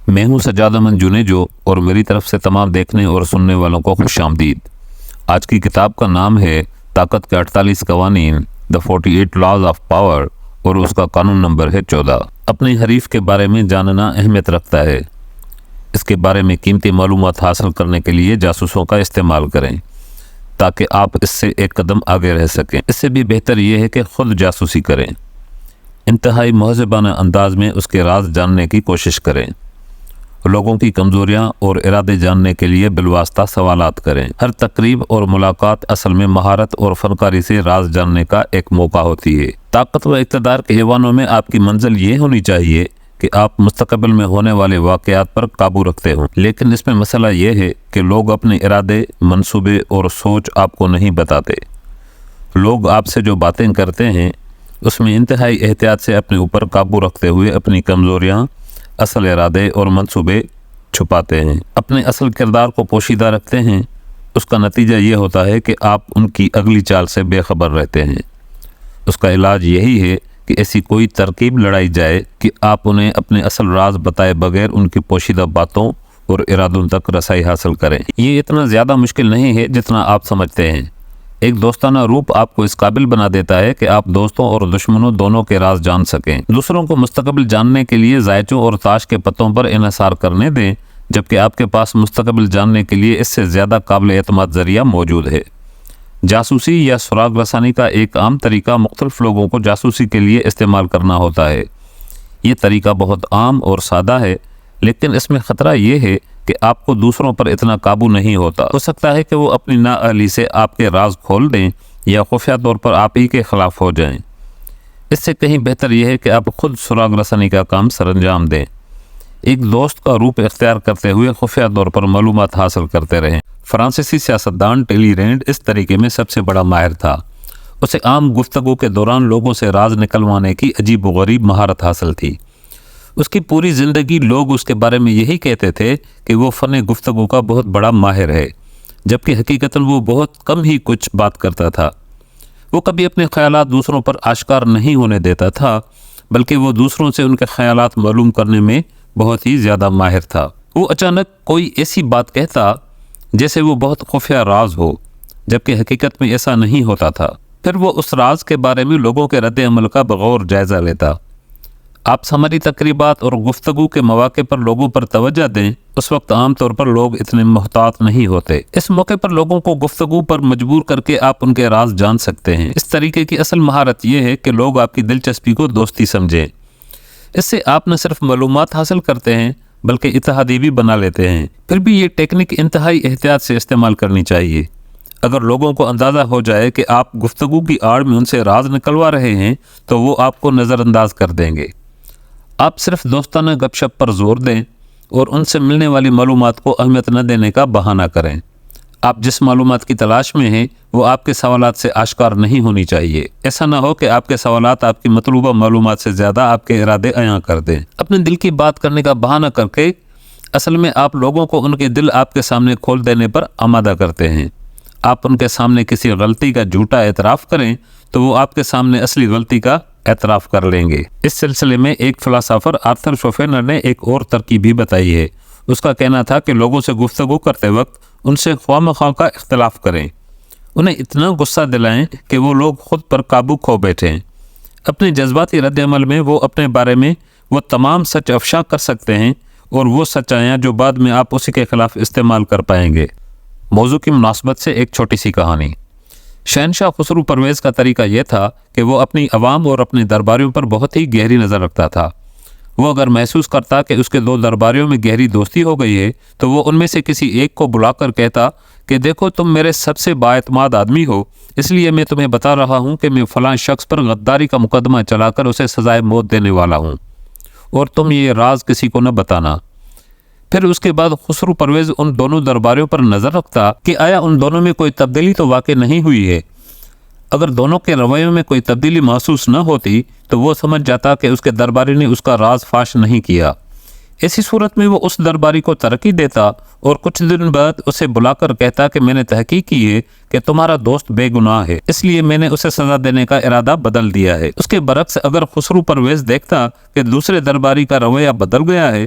میں ہوں سجاد احمد جنیجو اور میری طرف سے تمام دیکھنے اور سننے والوں کو خوش آمدید۔ آج کی کتاب کا نام ہے طاقت کے 48 قوانین، The 48 Laws of Power، اور اس کا قانون نمبر ہے 14۔ اپنے حریف کے بارے میں جاننا اہمیت رکھتا ہے۔ اس کے بارے میں قیمتی معلومات حاصل کرنے کے لیے جاسوسوں کا استعمال کریں تاکہ آپ اس سے ایک قدم آگے رہ سکیں۔ اس سے بھی بہتر یہ ہے کہ خود جاسوسی کریں۔ انتہائی مہذبانہ انداز میں اس کے راز جاننے کی کوشش کریں۔ لوگوں کی کمزوریاں اور ارادے جاننے کے لیے بالواسطہ سوالات کریں۔ ہر تقریب اور ملاقات اصل میں مہارت اور فنکاری سے راز جاننے کا ایک موقع ہوتی ہے۔ طاقت و اقتدار کے ایوانوں میں آپ کی منزل یہ ہونی چاہیے کہ آپ مستقبل میں ہونے والے واقعات پر قابو رکھتے ہوں، لیکن اس میں مسئلہ یہ ہے کہ لوگ اپنے ارادے، منصوبے اور سوچ آپ کو نہیں بتاتے۔ لوگ آپ سے جو باتیں کرتے ہیں اس میں انتہائی احتیاط سے اپنے اوپر قابو رکھتے ہوئے اپنی کمزوریاں، اصل ارادے اور منصوبے چھپاتے ہیں، اپنے اصل کردار کو پوشیدہ رکھتے ہیں۔ اس کا نتیجہ یہ ہوتا ہے کہ آپ ان کی اگلی چال سے بے خبر رہتے ہیں۔ اس کا علاج یہی ہے کہ ایسی کوئی ترکیب لڑائی جائے کہ آپ انہیں اپنے اصل راز بتائے بغیر ان کی پوشیدہ باتوں اور ارادوں تک رسائی حاصل کریں۔ یہ اتنا زیادہ مشکل نہیں ہے جتنا آپ سمجھتے ہیں۔ ایک دوستانہ روپ آپ کو اس قابل بنا دیتا ہے کہ آپ دوستوں اور دشمنوں دونوں کے راز جان سکیں۔ دوسروں کو مستقبل جاننے کے لیے زائچوں اور تاش کے پتوں پر انحصار کرنے دیں، جبکہ آپ کے پاس مستقبل جاننے کے لیے اس سے زیادہ قابل اعتماد ذریعہ موجود ہے۔ جاسوسی یا سراغ رسانی کا ایک عام طریقہ مختلف لوگوں کو جاسوسی کے لیے استعمال کرنا ہوتا ہے۔ یہ طریقہ بہت عام اور سادہ ہے، لیکن اس میں خطرہ یہ ہے کہ آپ کو دوسروں پر اتنا قابو نہیں ہوتا۔ ہو سکتا ہے کہ وہ اپنی نااہلی سے آپ کے راز کھول دیں یا خفیہ طور پر آپ ہی کے خلاف ہو جائیں۔ اس سے کہیں بہتر یہ ہے کہ آپ خود سراغ رسانی کا کام سر انجام دیں۔ ایک دوست کا روپ اختیار کرتے ہوئے خفیہ طور پر معلومات حاصل کرتے رہیں۔ فرانسیسی سیاستدان ٹیلی رینڈ اس طریقے میں سب سے بڑا ماہر تھا۔ اسے عام گفتگو کے دوران لوگوں سے راز نکلوانے کی عجیب و غریب مہارت حاصل تھی۔ اس کی پوری زندگی لوگ اس کے بارے میں یہی کہتے تھے کہ وہ فن گفتگو کا بہت بڑا ماہر ہے، جبکہ حقیقتاً وہ بہت کم ہی کچھ بات کرتا تھا۔ وہ کبھی اپنے خیالات دوسروں پر آشکار نہیں ہونے دیتا تھا، بلکہ وہ دوسروں سے ان کے خیالات معلوم کرنے میں بہت ہی زیادہ ماہر تھا۔ وہ اچانک کوئی ایسی بات کہتا جیسے وہ بہت خفیہ راز ہو، جبکہ حقیقت میں ایسا نہیں ہوتا تھا۔ پھر وہ اس راز کے بارے میں لوگوں کے رد عمل کا بغور جائزہ لیتا۔ آپ سماجی تقریبات اور گفتگو کے مواقع پر لوگوں پر توجہ دیں، اس وقت عام طور پر لوگ اتنے محتاط نہیں ہوتے۔ اس موقع پر لوگوں کو گفتگو پر مجبور کر کے آپ ان کے راز جان سکتے ہیں۔ اس طریقے کی اصل مہارت یہ ہے کہ لوگ آپ کی دلچسپی کو دوستی سمجھیں۔ اس سے آپ نہ صرف معلومات حاصل کرتے ہیں بلکہ اتحادی بھی بنا لیتے ہیں۔ پھر بھی یہ ٹیکنیک انتہائی احتیاط سے استعمال کرنی چاہیے۔ اگر لوگوں کو اندازہ ہو جائے کہ آپ گفتگو کی آڑ میں ان سے راز نکلوا رہے ہیں تو وہ آپ کو نظر انداز کر دیں گے۔ آپ صرف دوستانہ گپ شپ پر زور دیں اور ان سے ملنے والی معلومات کو اہمیت نہ دینے کا بہانہ کریں۔ آپ جس معلومات کی تلاش میں ہیں وہ آپ کے سوالات سے آشکار نہیں ہونی چاہیے۔ ایسا نہ ہو کہ آپ کے سوالات آپ کی مطلوبہ معلومات سے زیادہ آپ کے ارادے عیاں کر دیں۔ اپنے دل کی بات کرنے کا بہانہ کر کے اصل میں آپ لوگوں کو ان کے دل آپ کے سامنے کھول دینے پر آمادہ کرتے ہیں۔ آپ ان کے سامنے کسی غلطی کا جھوٹا اعتراف کریں تو وہ آپ کے سامنے اصلی غلطی کا اعتراف کر لیں گے۔ اس سلسلے میں ایک فلسفر آرتھر شوفینر نے ایک اور ترکیب بھی بتائی ہے۔ اس کا کہنا تھا کہ لوگوں سے گفتگو کرتے وقت ان سے خواہ مخواہ کا اختلاف کریں، انہیں اتنا غصہ دلائیں کہ وہ لوگ خود پر قابو کھو بیٹھیں۔ اپنے جذباتی رد عمل میں وہ اپنے بارے میں وہ تمام سچ افشا کر سکتے ہیں اور وہ سچائیاں جو بعد میں آپ اسی کے خلاف استعمال کر پائیں گے۔ موضوع کی مناسبت سے ایک چھوٹی سی کہانی۔ شہنشاہ خسرو پرویز کا طریقہ یہ تھا کہ وہ اپنی عوام اور اپنے درباریوں پر بہت ہی گہری نظر رکھتا تھا۔ وہ اگر محسوس کرتا کہ اس کے دو درباریوں میں گہری دوستی ہو گئی ہے تو وہ ان میں سے کسی ایک کو بلا کر کہتا کہ دیکھو تم میرے سب سے بااعتماد آدمی ہو، اس لیے میں تمہیں بتا رہا ہوں کہ میں فلاں شخص پر غداری کا مقدمہ چلا کر اسے سزائے موت دینے والا ہوں، اور تم یہ راز کسی کو نہ بتانا۔ پھر اس کے بعد خسرو پرویز ان دونوں درباریوں پر نظر رکھتا کہ آیا ان دونوں میں کوئی تبدیلی تو واقع نہیں ہوئی ہے۔ اگر دونوں کے رویوں میں کوئی تبدیلی محسوس نہ ہوتی تو وہ سمجھ جاتا کہ اس کے درباری نے اس کا راز فاش نہیں کیا۔ ایسی صورت میں وہ اس درباری کو ترقی دیتا اور کچھ دن بعد اسے بلا کر کہتا کہ میں نے تحقیق کی ہے کہ تمہارا دوست بے گناہ ہے، اس لیے میں نے اسے سزا دینے کا ارادہ بدل دیا ہے۔ اس کے برعکس اگر خسرو پرویز دیکھتا کہ دوسرے درباری کا رویہ بدل گیا ہے